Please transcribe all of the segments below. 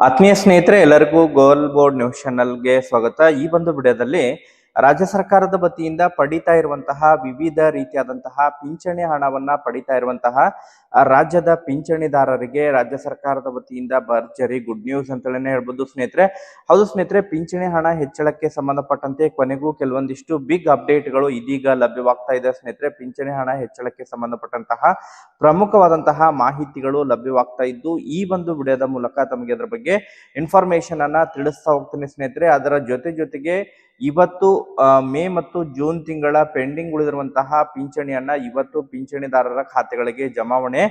ಆತ್ಮೀಯ ಸ್ನೇಹಿತರೆ, ಎಲ್ಲರಿಗೂ ಗೋಲ್ ಬೋರ್ಡ್ ನ್ಯೂಸ್ ಚಾನಲ್ಗೆ ಸ್ವಾಗತ. ಈ ಒಂದು ವಿಡಿಯೋದಲ್ಲಿ ರಾಜ್ಯ ಸರ್ಕಾರದ ವತಿಯಿಂದ ಪಡಿತಾ ಇರುವಂತಹ ವಿವಿಧ ರೀತಿಯಾದಂತಹ ಪಿಂಚಣಿ ಹಣವನ್ನ ಪಡಿತಾ ಇರುವಂತಹ ರಾಜ್ಯದ ಪಿಂಚಣಿದಾರರಿಗೆ ರಾಜ್ಯ ಸರ್ಕಾರದ ವತಿಯಿಂದ ಭರ್ಜರಿ ಗುಡ್ ನ್ಯೂಸ್ ಅಂತಲೇ ಹೇಳ್ಬೋದು ಸ್ನೇಹಿತರೆ. ಹೌದು ಸ್ನೇಹಿತರೆ, ಪಿಂಚಣಿ ಹಣ ಹೆಚ್ಚಳಕ್ಕೆ ಸಂಬಂಧಪಟ್ಟಂತೆ ಕೊನೆಗೂ ಕೆಲವೊಂದಿಷ್ಟು ಬಿಗ್ ಅಪ್ಡೇಟ್ಗಳು ಇದೀಗ ಲಭ್ಯವಾಗ್ತಾ ಇದೆ ಸ್ನೇಹಿತರೆ. ಪಿಂಚಣಿ ಹಣ ಹೆಚ್ಚಳಕ್ಕೆ ಸಂಬಂಧಪಟ್ಟಂತಹ ಪ್ರಮುಖವಾದಂತಹ ಮಾಹಿತಿಗಳು ಲಭ್ಯವಾಗ್ತಾ ಇದ್ದು, ಈ ಒಂದು ವಿಡಿಯೋದ ಮೂಲಕ ತಮಗೆ ಅದರ ಬಗ್ಗೆ ಇನ್ಫಾರ್ಮೇಶನ್ ಅನ್ನ ತಿಳಿಸ್ತಾ ಹೋಗ್ತೀನಿ ಸ್ನೇಹಿತರೆ. ಅದರ ಜೊತೆಗೆ ಇವತ್ತು ಮೇ ಮತ್ತು ಜೂನ್ ತಿಂಗಳ ಪೆಂಡಿಂಗ್ ಉಳಿದಿರುವಂತಹ ಪಿಂಚಣಿಯನ್ನ ಇವತ್ತು ಪಿಂಚಣಿದಾರರ ಖಾತೆಗಳಿಗೆ ಜಮಾವಣೆ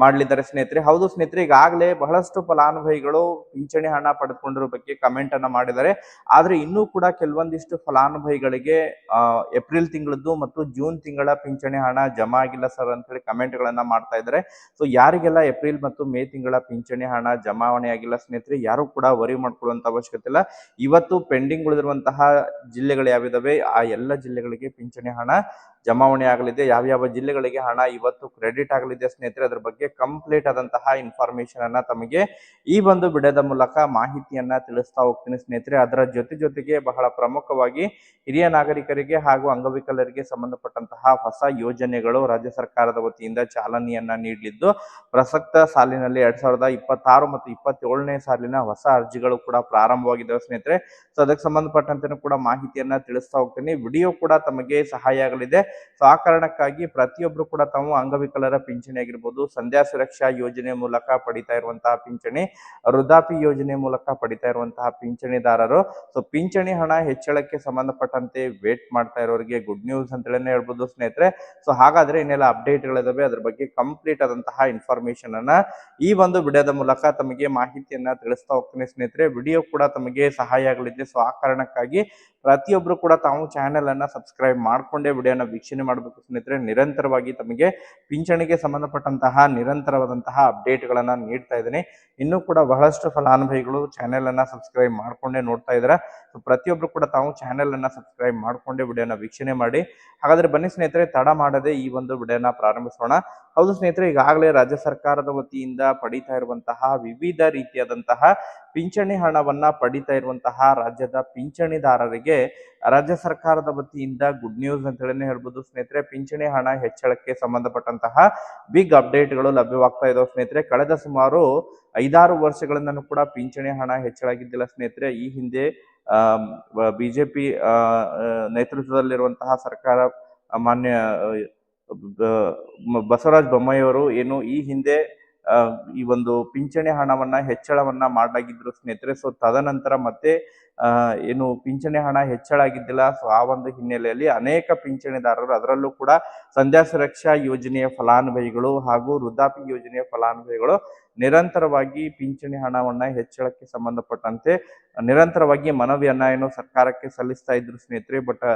ಮಾಡಲಿದ್ದಾರೆ ಸ್ನೇಹಿತರೆ. ಹೌದು ಸ್ನೇಹಿತರೆ, ಈಗಾಗಲೇ ಬಹಳಷ್ಟು ಫಲಾನುಭವಿಗಳು ಪಿಂಚಣಿ ಹಣ ಪಡೆದುಕೊಂಡಿರೋ ಬಗ್ಗೆ ಕಮೆಂಟ್ ಅನ್ನ ಮಾಡಿದ್ದಾರೆ. ಆದ್ರೆ ಇನ್ನೂ ಕೂಡ ಕೆಲವೊಂದಿಷ್ಟು ಫಲಾನುಭವಿಗಳಿಗೆ ಏಪ್ರಿಲ್ ತಿಂಗಳದ್ದು ಮತ್ತು ಜೂನ್ ತಿಂಗಳ ಪಿಂಚಣಿ ಹಣ ಜಮಾ ಆಗಿಲ್ಲ ಸರ್ ಅಂತ ಹೇಳಿ ಕಮೆಂಟ್ ಗಳನ್ನ ಮಾಡ್ತಾ ಇದ್ದಾರೆ. ಸೊ ಯಾರಿಗೆಲ್ಲ ಏಪ್ರಿಲ್ ಮತ್ತು ಮೇ ತಿಂಗಳ ಪಿಂಚಣಿ ಹಣ ಜಮಾವಣೆ ಆಗಿಲ್ಲ ಸ್ನೇಹಿತರೆ, ಯಾರು ಕೂಡ ವರಿ ಮಾಡ್ಕೊಳ್ಳುವಂತ ಅವಶ್ಯಕತೆ ಇಲ್ಲ. ಇವತ್ತು ಪೆಂಡಿಂಗ್ ಉಳಿದಿರುವಂತಹ ಜಿಲ್ಲೆಗಳು ಯಾವಿದಾವೆ ಆ ಎಲ್ಲ ಜಿಲ್ಲೆಗಳಿಗೆ ಪಿಂಚಣಿ ಹಣ ಜಮಾವಣೆ ಆಗಲಿದೆ. ಯಾವ ಜಿಲ್ಲೆಗಳಿಗೆ ಹಣ ಇವತ್ತು ಕ್ರೆಡಿಟ್ ಆಗಲಿದೆ ಸ್ನೇಹಿತರೆ, ಅದ್ರ ಬಗ್ಗೆ ಕಂಪ್ಲೀಟ್ ಆದಂತಹ ಇನ್ಫಾರ್ಮೇಶನ್ ಅನ್ನ ತಮಗೆ ಈ ಒಂದು ವಿಡಿಯೋದ ಮೂಲಕ ಮಾಹಿತಿಯನ್ನ ತಿಳಿಸ್ತಾ ಹೋಗ್ತೀನಿ ಸ್ನೇಹಿತರೆ. ಅದರ ಜೊತೆಗೆ ಬಹಳ ಪ್ರಮುಖವಾಗಿ ಹಿರಿಯ ನಾಗರಿಕರಿಗೆ ಹಾಗೂ ಅಂಗವಿಕಲರಿಗೆ ಸಂಬಂಧಪಟ್ಟಂತಹ ಹೊಸ ಯೋಜನೆಗಳು ರಾಜ್ಯ ಸರ್ಕಾರದ ವತಿಯಿಂದ ಚಾಲನೆಯನ್ನ ನೀಡಲಿದ್ದು, ಪ್ರಸಕ್ತ ಸಾಲಿನಲ್ಲಿ 2026 ಮತ್ತು 27ನೇ ಸಾಲಿನ ಹೊಸ ಅರ್ಜಿಗಳು ಕೂಡ ಪ್ರಾರಂಭವಾಗಿದ್ದಾವೆ ಸ್ನೇಹಿತರೆ. ಸೊ ಅದಕ್ಕೆ ಸಂಬಂಧಪಟ್ಟಂತೆ ಕೂಡ ಮಾಹಿತಿಯನ್ನ ತಿಳಿಸ್ತಾ ಹೋಗ್ತೀನಿ. ವಿಡಿಯೋ ಕೂಡ ತಮಗೆ ಸಹಾಯ ಆಗಲಿದೆ. ಸೊ ಆ ಕಾರಣಕ್ಕಾಗಿ ಪ್ರತಿಯೊಬ್ರು ಕೂಡ ತಾವು ಅಂಗವಿಕಲರ ಪಿಂಚಣಿ ಆಗಿರ್ಬೋದು, ಸಂಧ್ಯಾ ಸುರಕ್ಷಾ ಯೋಜನೆ ಮೂಲಕ ಪಡಿತಾ ಇರುವಂತಹ ಪಿಂಚಣಿ, ವೃದ್ಧಾಪ್ಯ ಯೋಜನೆ ಮೂಲಕ ಪಡಿತಾ ಇರುವಂತಹ ಪಿಂಚಣಿದಾರರು ಸೊ ಪಿಂಚಣಿ ಹಣ ಹೆಚ್ಚಳಕ್ಕೆ ಸಂಬಂಧಪಟ್ಟಂತೆ ವೇಟ್ ಮಾಡ್ತಾ ಇರೋರಿಗೆ ಗುಡ್ ನ್ಯೂಸ್ ಅಂತಲೇ ಹೇಳ್ಬೋದು ಸ್ನೇಹಿತರೆ. ಸೊ ಹಾಗಾದ್ರೆ ಇನ್ನೆಲ್ಲ ಅಪ್ಡೇಟ್ಗಳಿದಾವೆ, ಅದ್ರ ಬಗ್ಗೆ ಕಂಪ್ಲೀಟ್ ಆದಂತಹ ಇನ್ಫಾರ್ಮೇಶನ್ ಅನ್ನ ಈ ಒಂದು ವಿಡಿಯೋದ ಮೂಲಕ ತಮಗೆ ಮಾಹಿತಿಯನ್ನ ತಿಳಿಸ್ತಾ ಹೋಗ್ತೀನಿ ಸ್ನೇಹಿತರೆ. ವಿಡಿಯೋ ಕೂಡ ತಮಗೆ ಸಹಾಯ ಆಗಲಿದೆ. ಸೊ ಆ ಕಾರಣಕ್ಕಾಗಿ ಪ್ರತಿಯೊಬ್ರು ಕೂಡ ತಾವು ಚಾನೆಲ್ ಅನ್ನ ಸಬ್ಸ್ಕ್ರೈಬ್ ಮಾಡ್ಕೊಂಡೇ ವಿಡಿಯೋನ ವೀಕ್ಷಣೆ ಮಾಡಬೇಕು ಸ್ನೇಹಿತರೆ. ನಿರಂತರವಾಗಿ ತಮಗೆ ಪಿಂಚಣಿಗೆ ಸಂಬಂಧಪಟ್ಟಂತಹ ನಿರಂತರವಾದಂತಹ ಅಪ್ಡೇಟ್ ಗಳನ್ನ ನೀಡ್ತಾ ಇದ್ದೀನಿ. ಇನ್ನೂ ಕೂಡ ಬಹಳಷ್ಟು ಫಲಾನುಭವಿಗಳು ಚಾನೆಲ್ ಅನ್ನ ಸಬ್ಸ್ಕ್ರೈಬ್ ಮಾಡ್ಕೊಂಡೇ ನೋಡ್ತಾ ಇದ್ದಾರೆ. ಸೊ ಪ್ರತಿಯೊಬ್ರು ಕೂಡ ತಾವು ಚಾನೆಲ್ ಅನ್ನ ಸಬ್ಸ್ಕ್ರೈಬ್ ಮಾಡ್ಕೊಂಡೇ ವಿಡಿಯೋನ ವೀಕ್ಷಣೆ ಮಾಡಿ. ಹಾಗಾದ್ರೆ ಬನ್ನಿ ಸ್ನೇಹಿತರೆ, ತಡ ಮಾಡದೆ ಈ ಒಂದು ವಿಡಿಯೋನ ಪ್ರಾರಂಭಿಸೋಣ. ಹೌದು ಸ್ನೇಹಿತರೆ, ಈಗಾಗಲೇ ರಾಜ್ಯ ಸರ್ಕಾರದ ವತಿಯಿಂದ ಪಡಿತಾ ಇರುವಂತಹ ವಿವಿಧ ರೀತಿಯಾದಂತಹ ಪಿಂಚಣಿ ಹಣವನ್ನ ಪಡಿತಾ ಇರುವಂತಹ ರಾಜ್ಯದ ಪಿಂಚಣಿದಾರರಿಗೆ ರಾಜ್ಯ ಸರ್ಕಾರದ ವತಿಯಿಂದ ಗುಡ್ ನ್ಯೂಸ್ ಅಂತ ಹೇಳಿ ಹೇಳ್ಬೋದು ಸ್ನೇಹಿತರೆ. ಪಿಂಚಣಿ ಹಣ ಹೆಚ್ಚಳಕ್ಕೆ ಸಂಬಂಧಪಟ್ಟಂತಹ ಬಿಗ್ ಅಪ್ಡೇಟ್ಗಳು ಲಭ್ಯವಾಗ್ತಾ ಇದಾವೆ ಸ್ನೇಹಿತರೆ. ಕಳೆದ ಸುಮಾರು 5-6 ವರ್ಷಗಳಿಂದನೂ ಕೂಡ ಪಿಂಚಣಿ ಹಣ ಹೆಚ್ಚಳಾಗಿದ್ದಿಲ್ಲ ಸ್ನೇಹಿತರೆ. ಈ ಹಿಂದೆ ಬಿಜೆಪಿ ನೇತೃತ್ವದಲ್ಲಿರುವಂತಹ ಸರ್ಕಾರ, ಮಾನ್ಯ ಬಸವರಾಜ ಬೊಮ್ಮಾಯಿ ಅವರು ಏನು ಈ ಹಿಂದೆ ಈ ಒಂದು ಪಿಂಚಣಿ ಹಣವನ್ನ ಹೆಚ್ಚಳವನ್ನ ಮಾಡಲಾಗಿದ್ರು ಸ್ನೇಹಿತರೆ. ಸೊ ತದನಂತರ ಮತ್ತೆ ಏನು ಪಿಂಚಣಿ ಹಣ ಹೆಚ್ಚಳ ಆಗಿದ್ದಿಲ್ಲ. ಸೊ ಆ ಒಂದು ಹಿನ್ನೆಲೆಯಲ್ಲಿ ಅನೇಕ ಪಿಂಚಣಿದಾರರು, ಅದರಲ್ಲೂ ಕೂಡ ಸಂಧ್ಯಾ ಸುರಕ್ಷಾ ಯೋಜನೆಯ ಫಲಾನುಭವಿಗಳು ಹಾಗೂ ವೃದ್ಧಾಪ್ಯ ಯೋಜನೆಯ ಫಲಾನುಭವಿಗಳು ನಿರಂತರವಾಗಿ ಪಿಂಚಣಿ ಹಣವನ್ನ ಹೆಚ್ಚಳಕ್ಕೆ ಸಂಬಂಧಪಟ್ಟಂತೆ ನಿರಂತರವಾಗಿ ಮನವಿಯನ್ನ ಏನು ಸರ್ಕಾರಕ್ಕೆ ಸಲ್ಲಿಸ್ತಾ ಇದ್ರು ಸ್ನೇಹಿತರೆ. ಬಟ್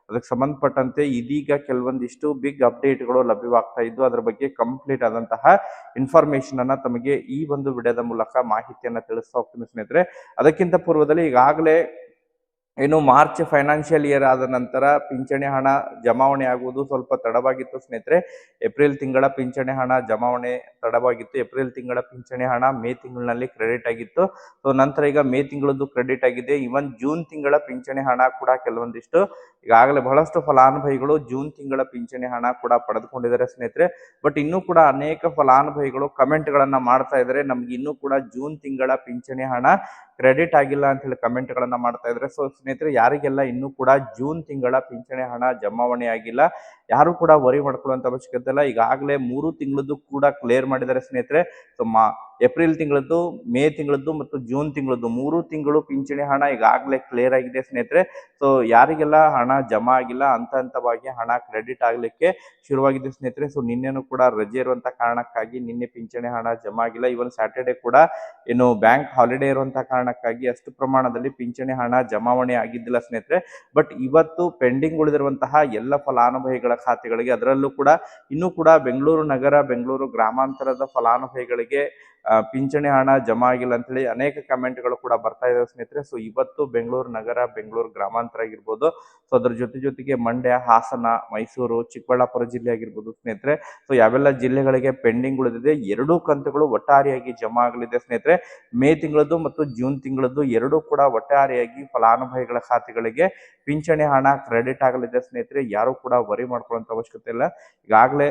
ಅದಕ್ಕೆ ಸಂಬಂಧಪಟ್ಟಂತೆ ಇದೀಗ ಕೆಲವೊಂದಿಷ್ಟು ಬಿಗ್ ಅಪ್ಡೇಟ್ಗಳು ಲಭ್ಯವಾಗ್ತಾ ಇದ್ದು, ಅದರ ಬಗ್ಗೆ ಕಂಪ್ಲೀಟ್ ಆದಂತಹ ಇನ್ಫಾರ್ಮೇಶನ್ ಅನ್ನ ತಮಗೆ ಈ ಒಂದು ವಿಡಿಯೋದ ಮೂಲಕ ಮಾಹಿತಿಯನ್ನ ತಿಳಿಸ್ತಾ ಹೋಗ್ತೀನಿ ಸ್ನೇಹಿತರೆ. ಅದಕ್ಕಿಂತ ಪೂರ್ವದಲ್ಲಿ ಈಗಾಗಲೇ ಏನು ಮಾರ್ಚ್ ಫೈನಾನ್ಷಿಯಲ್ ಇಯರ್ ಆದ ನಂತರ ಪಿಂಚಣಿ ಹಣ ಜಮಾವಣೆ ಆಗುವುದು ಸ್ವಲ್ಪ ತಡವಾಗಿತ್ತು ಸ್ನೇಹಿತರೆ. ಏಪ್ರಿಲ್ ತಿಂಗಳ ಪಿಂಚಣಿ ಹಣ ಜಮಾವಣೆ ತಡವಾಗಿತ್ತು. ಏಪ್ರಿಲ್ ತಿಂಗಳ ಪಿಂಚಣಿ ಹಣ ಮೇ ತಿಂಗಳಿನಲ್ಲಿ ಕ್ರೆಡಿಟ್ ಆಗಿತ್ತು. ಸೊ ನಂತರ ಈಗ ಮೇ ತಿಂಗಳದ್ದು ಕ್ರೆಡಿಟ್ ಆಗಿದೆ. ಇವನ್ ಜೂನ್ ತಿಂಗಳ ಪಿಂಚಣಿ ಹಣ ಕೂಡ ಕೆಲವೊಂದಿಷ್ಟು ಈಗಾಗಲೇ ಬಹಳಷ್ಟು ಫಲಾನುಭವಿಗಳು ಜೂನ್ ತಿಂಗಳ ಪಿಂಚಣಿ ಹಣ ಕೂಡ ಪಡೆದುಕೊಂಡಿದ್ದಾರೆ ಸ್ನೇಹಿತರೆ. ಬಟ್ ಇನ್ನೂ ಕೂಡ ಅನೇಕ ಫಲಾನುಭವಿಗಳು ಕಮೆಂಟ್ ಗಳನ್ನ ಮಾಡ್ತಾ ಇದ್ದಾರೆ, ನಮ್ಗೆ ಇನ್ನೂ ಕೂಡ ಜೂನ್ ತಿಂಗಳ ಪಿಂಚಣಿ ಹಣ ಕ್ರೆಡಿಟ್ ಆಗಿಲ್ಲ ಅಂತ ಹೇಳಿ ಕಮೆಂಟ್ ಗಳನ್ನ ಮಾಡ್ತಾ ಇದ್ದಾರೆ. ಸೊ ಸ್ನೇಹಿತರೆ, ಯಾರಿಗೆಲ್ಲ ಇನ್ನೂ ಕೂಡ ಜೂನ್ ತಿಂಗಳ ಪಿಂಚಣಿ ಹಣ ಜಮಾವಣೆ ಆಗಿಲ್ಲ, ಯಾರು ಕೂಡ ವರಿ ಮಾಡ್ಕೊಳ್ಳುವಂತ ಅವಶ್ಯಕತೆ ಇಲ್ಲ. ಈಗಾಗಲೇ 3 ತಿಂಗಳದ್ದು ಕೂಡ ಕ್ಲಿಯರ್ ಮಾಡಿದ್ದಾರೆ ಸ್ನೇಹಿತರೆ. ಸೊ ಏಪ್ರಿಲ್ ತಿಂಗಳದ್ದು, ಮೇ ತಿಂಗಳದ್ದು ಮತ್ತು ಜೂನ್ ತಿಂಗಳದ್ದು 3 ತಿಂಗಳು ಪಿಂಚಣಿ ಹಣ ಈಗಾಗಲೇ ಕ್ಲಿಯರ್ ಆಗಿದೆ ಸ್ನೇಹಿತರೆ. ಸೊ ಯಾರಿಗೆಲ್ಲ ಹಣ ಜಮಾ ಆಗಿಲ್ಲ ಹಂತವಾಗಿ ಹಣ ಕ್ರೆಡಿಟ್ ಆಗ್ಲಿಕ್ಕೆ ಶುರುವಾಗಿದೆ ಸ್ನೇಹಿತರೆ. ಸೊ ನಿನ್ನೆನೂ ಕೂಡ ರಜೆ ಇರುವಂತ ಕಾರಣಕ್ಕಾಗಿ ನಿನ್ನೆ ಪಿಂಚಣಿ ಹಣ ಜಮಾ ಆಗಿಲ್ಲ. ಇವನ್ ಸ್ಯಾಟರ್ಡೆ ಕೂಡ ಏನು ಬ್ಯಾಂಕ್ ಹಾಲಿಡೇ ಇರುವಂತಹ ಕಾರಣಕ್ಕಾಗಿ ಅಷ್ಟು ಪ್ರಮಾಣದಲ್ಲಿ ಪಿಂಚಣಿ ಹಣ ಜಮಾವಣೆ ಆಗಿದ್ದಿಲ್ಲ ಸ್ನೇಹಿತರೆ. ಬಟ್ ಇವತ್ತು ಪೆಂಡಿಂಗ್ ಉಳಿದಿರುವಂತಹ ಎಲ್ಲ ಫಲಾನುಭವಿಗಳ ಖಾತೆಗಳಿಗೆ, ಅದರಲ್ಲೂ ಕೂಡ ಇನ್ನೂ ಕೂಡ ಬೆಂಗಳೂರು ನಗರ, ಬೆಂಗಳೂರು ಗ್ರಾಮಾಂತರದ ಫಲಾನುಭವಿಗಳಿಗೆ ಪಿಂಚಣಿ ಹಣ ಜಮಾ ಆಗಿಲ್ಲ ಅಂತೇಳಿ ಅನೇಕ ಕಮೆಂಟ್ಗಳು ಕೂಡ ಬರ್ತಾ ಇದಾವೆ ಸ್ನೇಹಿತರೆ. ಸೊ ಇವತ್ತು ಬೆಂಗಳೂರು ನಗರ, ಬೆಂಗಳೂರು ಗ್ರಾಮಾಂತರ ಆಗಿರ್ಬೋದು, ಸೊ ಅದ್ರ ಜೊತೆಗೆ ಮಂಡ್ಯ, ಹಾಸನ, ಮೈಸೂರು, ಚಿಕ್ಕಬಳ್ಳಾಪುರ ಜಿಲ್ಲೆ ಆಗಿರ್ಬೋದು ಸ್ನೇಹಿತರೆ. ಸೊ ಯಾವೆಲ್ಲ ಜಿಲ್ಲೆಗಳಿಗೆ ಪೆಂಡಿಂಗ್ ಉಳಿದಿದೆ, ಎರಡೂ ಕಂತುಗಳು ಒಟ್ಟಾರೆಯಾಗಿ ಜಮಾ ಆಗಲಿದೆ ಸ್ನೇಹಿತರೆ. ಮೇ ತಿಂಗಳದ್ದು ಮತ್ತು ಜೂನ್ ತಿಂಗಳದ್ದು ಎರಡೂ ಕೂಡ ಒಟ್ಟಾರೆಯಾಗಿ ಫಲಾನುಭವಿಗಳ ಖಾತೆಗಳಿಗೆ ಪಿಂಚಣಿ ಹಣ ಕ್ರೆಡಿಟ್ ಆಗಲಿದೆ ಸ್ನೇಹಿತರೆ. ಯಾರು ಕೂಡ ವರಿ ಮಾಡ್ಕೊಳ್ಳುವಂತ ಅವಶ್ಯಕತೆ ಇಲ್ಲ. ಈಗಾಗಲೇ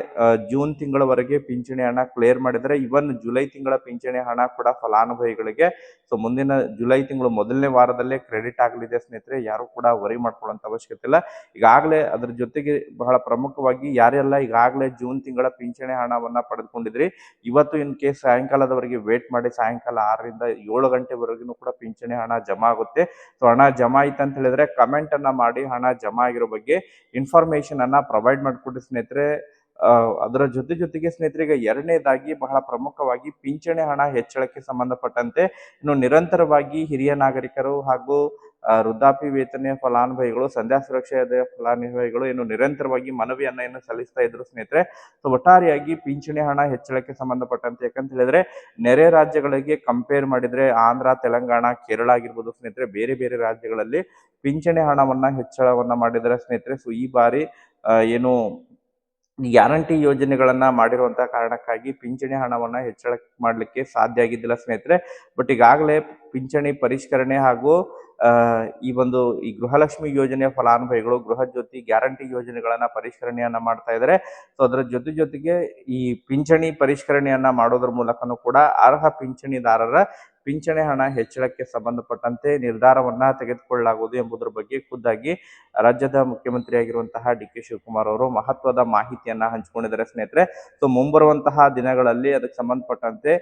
ಜೂನ್ ತಿಂಗಳವರೆಗೆ ಪಿಂಚಣಿ ಹಣ ಕ್ಲಿಯರ್ ಮಾಡಿದರೆ, ಇವನ್ ಜುಲೈ ತಿಂಗಳ ಪಿಂಚಣಿ ಹಣ ಕೂಡ ಫಲಾನುಭವಿಗಳಿಗೆ ಸೊ ಮುಂದಿನ ಜುಲೈ ತಿಂಗಳು ಮೊದಲನೇ ವಾರದಲ್ಲೇ ಕ್ರೆಡಿಟ್ ಆಗಲಿದೆ ಸ್ನೇಹಿತರೆ. ಯಾರು ಕೂಡ ವರಿ ಮಾಡ್ಕೊಳ್ಳುವಂತ ಅವಶ್ಯಕತೆ ಇಲ್ಲ. ಈಗಾಗಲೇ ಅದ್ರ ಜೊತೆಗೆ ಬಹಳ ಪ್ರಮುಖವಾಗಿ ಯಾರೆಲ್ಲ ಈಗಾಗಲೇ ಜೂನ್ ತಿಂಗಳ ಪಿಂಚಣಿ ಹಣವನ್ನ ಪಡೆದುಕೊಂಡಿದ್ರಿ, ಇವತ್ತು ಇನ್ ಕೇಸ್ ಸಾಯಂಕಾಲದವರೆಗೆ ವೇಟ್ ಮಾಡಿ, ಸಾಯಂಕಾಲ 6ರಿಂದ 7 ಗಂಟೆವರೆಗೂ ಕೂಡ ಪಿಂಚಣಿ ಹಣ ಜಮಾ ಆಗುತ್ತೆ. ಸೊ ಹಣ ಜಮಾ ಆಯ್ತು ಅಂತ ಹೇಳಿದ್ರೆ ಕಮೆಂಟ್ ಅನ್ನ ಮಾಡಿ ಹಣ ಜಮಾ ಆಗಿರೋ ಬಗ್ಗೆ ಇನ್ಫಾರ್ಮೇಶನ್ ಅನ್ನ ಪ್ರೊವೈಡ್ ಮಾಡಿಕೊಡಿ ಸ್ನೇಹಿತರೆ. ಅದರ ಜೊತೆಗೆ ಸ್ನೇಹಿತರೆ, ಈಗ ಎರಡನೇದಾಗಿ ಬಹಳ ಪ್ರಮುಖವಾಗಿ ಪಿಂಚಣಿ ಹಣ ಹೆಚ್ಚಳಕ್ಕೆ ಸಂಬಂಧಪಟ್ಟಂತೆ ಇನ್ನು ನಿರಂತರವಾಗಿ ಹಿರಿಯ ನಾಗರಿಕರು ಹಾಗೂ ವೃದ್ಧಾಪ್ಯ ವೇತನ ಫಲಾನುಭವಿಗಳು, ಸಂಧ್ಯಾ ಸುರಕ್ಷಾ ಫಲಾನುಭವಿಗಳು ಇನ್ನು ನಿರಂತರವಾಗಿ ಮನವಿಯನ್ನ ಸಲ್ಲಿಸ್ತಾ ಇದ್ರು ಸ್ನೇಹಿತರೆ. ಸೊ ಒಟ್ಟಾರೆಯಾಗಿ ಪಿಂಚಣಿ ಹಣ ಹೆಚ್ಚಳಕ್ಕೆ ಸಂಬಂಧಪಟ್ಟಂತೆ, ಯಾಕಂತ ಹೇಳಿದ್ರೆ ನೆರೆ ರಾಜ್ಯಗಳಿಗೆ ಕಂಪೇರ್ ಮಾಡಿದ್ರೆ ಆಂಧ್ರ, ತೆಲಂಗಾಣ, ಕೇರಳ ಆಗಿರ್ಬೋದು ಸ್ನೇಹಿತರೆ, ಬೇರೆ ಬೇರೆ ರಾಜ್ಯಗಳಲ್ಲಿ ಪಿಂಚಣಿ ಹಣವನ್ನ ಹೆಚ್ಚಳವನ್ನ ಮಾಡಿದರೆ ಸ್ನೇಹಿತರೆ. ಸೊ ಈ ಬಾರಿ ಏನು ಗ್ಯಾರಂಟಿ ಯೋಜನೆಗಳನ್ನ ಮಾಡಿರುವಂತಹ ಕಾರಣಕ್ಕಾಗಿ ಪಿಂಚಣಿ ಹಣವನ್ನ ಹೆಚ್ಚಳ ಮಾಡ್ಲಿಕ್ಕೆ ಸಾಧ್ಯ ಆಗಿದ್ದಿಲ್ಲ ಸ್ನೇಹಿತರೆ. ಬಟ್ ಈಗಾಗಲೇ ಪಿಂಚಣಿ ಪರಿಷ್ಕರಣೆ ಹಾಗೂ ಈ ಗೃಹಲಕ್ಷ್ಮಿ ಯೋಜನೆಯ ಫಲಾನುಭವಿಗಳು ಗೃಹ ಜ್ಯೋತಿ ಗ್ಯಾರಂಟಿ ಯೋಜನೆಗಳನ್ನ ಪರಿಷ್ಕರಣೆಯನ್ನ ಮಾಡ್ತಾ ಇದ್ದಾರೆ. ಸೊ ಅದರ ಜೊತೆಗೆ ಈ ಪಿಂಚಣಿ ಪರಿಷ್ಕರಣೆಯನ್ನ ಮಾಡೋದ್ರ ಮೂಲಕನೂ ಕೂಡ ಅರ್ಹ ಪಿಂಚಣಿದಾರರ ಪಿಂಚಣಿ ಹಣ ಹೆಚ್ಚಳಕ್ಕೆ ಸಂಬಂಧಪಟ್ಟಂತೆ ನಿರ್ಧಾರವನ್ನ ತೆಗೆದುಕೊಳ್ಳಲಾಗುವುದು ಎಂಬುದರ ಬಗ್ಗೆ ಖುದ್ದಾಗಿ ರಾಜ್ಯದ ಮುಖ್ಯಮಂತ್ರಿ ಆಗಿರುವಂತಹ ಡಿ.ಕೆ. ಶಿವಕುಮಾರ್ ಅವರು ಮಹತ್ವದ ಮಾಹಿತಿಯನ್ನ ಹಂಚಿಕೊಂಡಿದ್ದಾರೆ ಸ್ನೇಹಿತರೆ. ಸೊ ಮುಂಬರುವಂತಹ ದಿನಗಳಲ್ಲಿ ಅದಕ್ಕೆ ಸಂಬಂಧಪಟ್ಟಂತೆ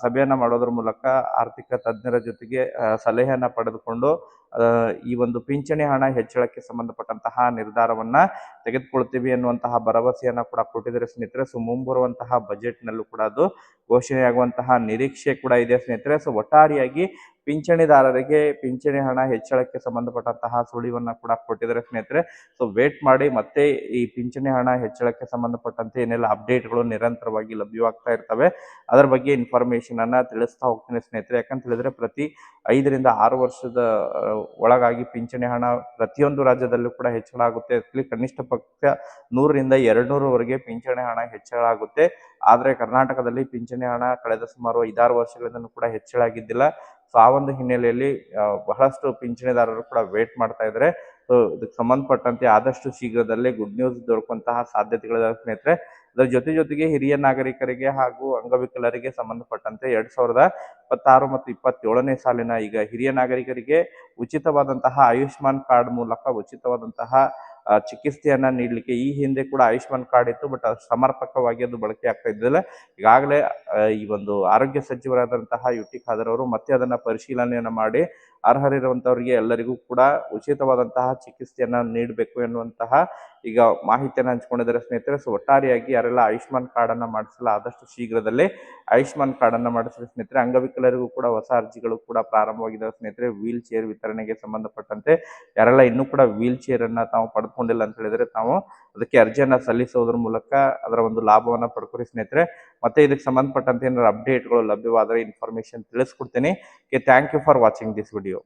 ಸಭೆಯನ್ನ ಮಾಡೋದ್ರ ಮೂಲಕ ಆರ್ಥಿಕ ತಜ್ಞರ ಜೊತೆಗೆ ಸಲಹೆಯನ್ನ ಪಡೆದುಕೊಂಡು ಈ ಒಂದು ಪಿಂಚಣಿ ಹಣ ಹೆಚ್ಚಳಕ್ಕೆ ಸಂಬಂಧಪಟ್ಟಂತಹ ನಿರ್ಧಾರವನ್ನ ತೆಗೆದುಕೊಳ್ತೀವಿ ಎನ್ನುವಂತಹ ಭರವಸೆಯನ್ನ ಕೂಡ ಕೊಟ್ಟಿದ್ದಾರೆ ಸ್ನೇಹಿತರೆ. ಸೊ ಮುಂಬರುವಂತಹ ಬಜೆಟ್ ನಲ್ಲೂ ಕೂಡ ಅದು ಘೋಷಣೆಯಾಗುವಂತಹ ನಿರೀಕ್ಷೆ ಕೂಡ ಇದೆ ಸ್ನೇಹಿತರೆ. ಸೊ ಒಟ್ಟಾರೆಯಾಗಿ ಪಿಂಚಣಿದಾರರಿಗೆ ಪಿಂಚಣಿ ಹಣ ಹೆಚ್ಚಳಕ್ಕೆ ಸಂಬಂಧಪಟ್ಟಂತಹ ಸುಳಿವನ್ನ ಕೂಡ ಕೊಟ್ಟಿದ್ದಾರೆ ಸ್ನೇಹಿತರೆ. ಸೊ ವೇಟ್ ಮಾಡಿ, ಮತ್ತೆ ಈ ಪಿಂಚಣಿ ಹಣ ಹೆಚ್ಚಳಕ್ಕೆ ಸಂಬಂಧಪಟ್ಟಂತೆ ಏನೆಲ್ಲ ಅಪ್ಡೇಟ್ಗಳು ನಿರಂತರವಾಗಿ ಲಭ್ಯವಾಗ್ತಾ ಇರ್ತವೆ ಅದರ ಬಗ್ಗೆ ಇನ್ಫಾರ್ಮೇಶನ್ ಅನ್ನ ತಿಳಿಸ್ತಾ ಹೋಗ್ತೀನಿ ಸ್ನೇಹಿತರೆ. ಯಾಕಂತ ಹೇಳಿದ್ರೆ ಪ್ರತಿ 5ರಿಂದ 6 ವರ್ಷದ ಒಳಗಾಗಿ ಪಿಂಚಣಿ ಹಣ ಪ್ರತಿಯೊಂದು ರಾಜ್ಯದಲ್ಲೂ ಕೂಡ ಹೆಚ್ಚಳ ಆಗುತ್ತೆ. ಕನಿಷ್ಠ ಪಕ್ಷ 100ರಿಂದ 200ವರೆಗೆ ಪಿಂಚಣಿ ಹಣ ಹೆಚ್ಚಳ ಆಗುತ್ತೆ. ಆದ್ರೆ ಕರ್ನಾಟಕದಲ್ಲಿ ಪಿಂಚಣಿ ಹಣ ಕಳೆದ ಸುಮಾರು 5-6 ವರ್ಷಗಳಿಂದಲೂ ಕೂಡ ಹೆಚ್ಚಳ ಆಗಿದ್ದಿಲ್ಲ. ಸೊ ಆ ಒಂದು ಹಿನ್ನೆಲೆಯಲ್ಲಿ ಬಹಳಷ್ಟು ಪಿಂಚಣಿದಾರರು ಕೂಡ ವೇಟ್ ಮಾಡ್ತಾ ಇದ್ದಾರೆ. ಸೊ ಇದಕ್ಕೆ ಸಂಬಂಧಪಟ್ಟಂತೆ ಆದಷ್ಟು ಶೀಘ್ರದಲ್ಲೇ ಗುಡ್ ನ್ಯೂಸ್ ದೊರಕುವಂತಹ ಸಾಧ್ಯತೆಗಳಿದಾವೆ ಸ್ನೇಹಿತರೆ. ಅದರ ಜೊತೆಗೆ ಹಿರಿಯ ನಾಗರಿಕರಿಗೆ ಹಾಗೂ ಅಂಗವಿಕಲರಿಗೆ ಸಂಬಂಧಪಟ್ಟಂತೆ 2026 ಮತ್ತು 27ನೇ ಸಾಲಿನ ಈಗ ಹಿರಿಯ ನಾಗರಿಕರಿಗೆ ಉಚಿತವಾದಂತಹ ಆಯುಷ್ಮಾನ್ ಕಾರ್ಡ್ ಮೂಲಕ ಉಚಿತವಾದಂತಹ ಚಿಕಿತ್ಸೆಯನ್ನ ನೀಡಲಿಕ್ಕೆ ಈ ಹಿಂದೆ ಕೂಡ ಆಯುಷ್ಮಾನ್ ಕಾರ್ಡ್ ಇತ್ತು, ಬಟ್ ಸಮರ್ಪಕವಾಗಿ ಅದು ಬಳಕೆ ಆಗ್ತಾ ಇದ್ದಿಲ್ಲ. ಈಗಾಗಲೇ ಈ ಒಂದು ಆರೋಗ್ಯ ಸಚಿವರಾದಂತಹ ಯು.ಟಿ. ಖಾದರ್ ಅವರು ಮತ್ತೆ ಅದನ್ನ ಪರಿಶೀಲನೆಯನ್ನ ಮಾಡಿ ಅರ್ಹರಿರುವಂತವರಿಗೆ ಎಲ್ಲರಿಗೂ ಕೂಡ ಉಚಿತವಾದಂತಹ ಚಿಕಿತ್ಸೆಯನ್ನ ನೀಡಬೇಕು ಎನ್ನುವಂತಹ ಈಗ ಮಾಹಿತಿಯನ್ನು ಹಂಚಿಕೊಂಡಿದ್ದಾರೆ ಸ್ನೇಹಿತರೆ. ಸೊ ಒಟ್ಟಾರೆಯಾಗಿ ಯಾರೆಲ್ಲ ಆಯುಷ್ಮಾನ್ ಕಾರ್ಡ್ ಅನ್ನ ಮಾಡಿಸಲ್ಲ ಆದಷ್ಟು ಶೀಘ್ರದಲ್ಲೇ ಆಯುಷ್ಮಾನ್ ಕಾರ್ಡ್ ಅನ್ನ ಮಾಡಿಸಿದ ಸ್ನೇಹಿತರೆ. ಅಂಗವಿಕಲರಿಗೂ ಕೂಡ ಹೊಸ ಅರ್ಜಿಗಳು ಕೂಡ ಪ್ರಾರಂಭವಾಗಿದ್ದಾವೆ ಸ್ನೇಹಿತರೆ. ವೀಲ್ ಚೇರ್ ವಿತರಣೆಗೆ ಸಂಬಂಧಪಟ್ಟಂತೆ ಯಾರೆಲ್ಲ ಇನ್ನೂ ಕೂಡ ವೀಲ್ ಚೇರ್ ಅನ್ನ ತಾವು ಪಡೆದುಕೊಂಡಿಲ್ಲ ಅಂತ ಹೇಳಿದ್ರೆ ತಾವು ಅದಕ್ಕೆ ಅರ್ಜಿಯನ್ನ ಸಲ್ಲಿಸೋದ್ರ ಮೂಲಕ ಅದರ ಒಂದು ಲಾಭವನ್ನ ಪಡ್ಕೊರಿ ಸ್ನೇಹಿತರೆ. ಮತ್ತೆ ಇದಕ್ಕೆ ಸಂಬಂಧಪಟ್ಟಂತೆ ಏನಾದ್ರು ಅಪ್ಡೇಟ್ಗಳು ಲಭ್ಯವಾದರೆ ಇನ್ಫಾರ್ಮೇಶನ್ ತಿಳಿಸ್ಕೊಡ್ತೀನಿ. Thank you for watching this video.